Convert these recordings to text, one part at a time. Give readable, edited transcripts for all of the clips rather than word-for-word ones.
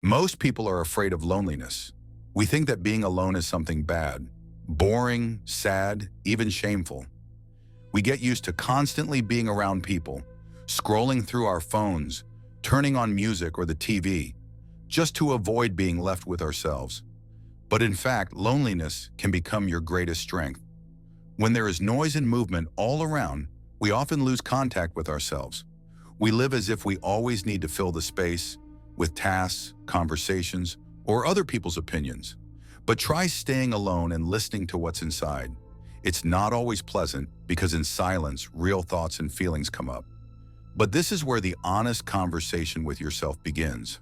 Most people are afraid of loneliness. We think that being alone is something bad, boring, sad, even shameful. We get used to constantly being around people, scrolling through our phones, turning on music or the TV, just to avoid being left with ourselves. But in fact, loneliness can become your greatest strength. When there is noise and movement all around, we often lose contact with ourselves. We live as if we always need to fill the space with tasks, conversations, or other people's opinions. But try staying alone and listening to what's inside. It's not always pleasant because in silence, real thoughts and feelings come up. But this is where the honest conversation with yourself begins.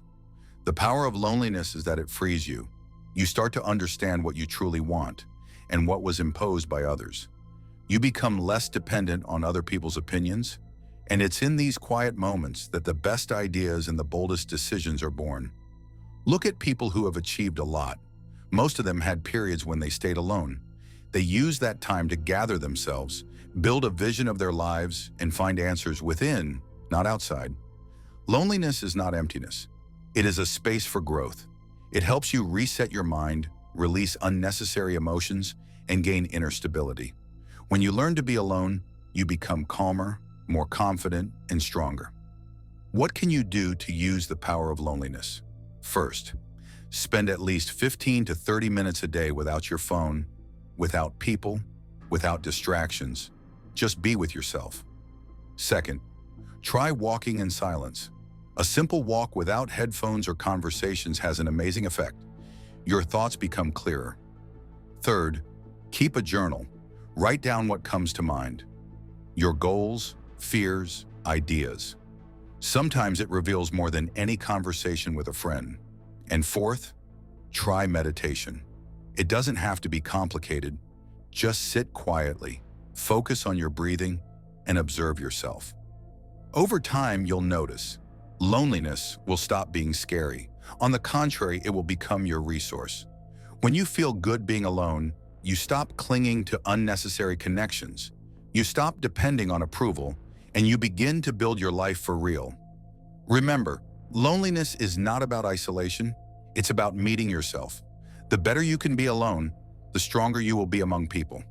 The power of loneliness is that it frees you. You start to understand what you truly want and what was imposed by others. You become less dependent on other people's opinions, and it's in these quiet moments that the best ideas and the boldest decisions are born. Look at people who have achieved a lot. Most of them had periods when they stayed alone. They used that time to gather themselves, build a vision of their lives, and find answers within, not outside. Loneliness is not emptiness. It is a space for growth. It helps you reset your mind, release unnecessary emotions, and gain inner stability. When you learn to be alone, you become calmer, more confident, and stronger. What can you do to use the power of loneliness? First, spend at least 15 to 30 minutes a day without your phone, without people, without distractions. Just be with yourself. Second, try walking in silence. A simple walk without headphones or conversations has an amazing effect. Your thoughts become clearer. Third, keep a journal. Write down what comes to mind. Your goals, fears, ideas. Sometimes it reveals more than any conversation with a friend. And fourth, try meditation. It doesn't have to be complicated. Just sit quietly, focus on your breathing, and observe yourself. Over time, you'll notice loneliness will stop being scary. On the contrary, it will become your resource. When you feel good being alone, you stop clinging to unnecessary connections. You stop depending on approval, and you begin to build your life for real. Remember, loneliness is not about isolation, it's about meeting yourself. The better you can be alone, the stronger you will be among people.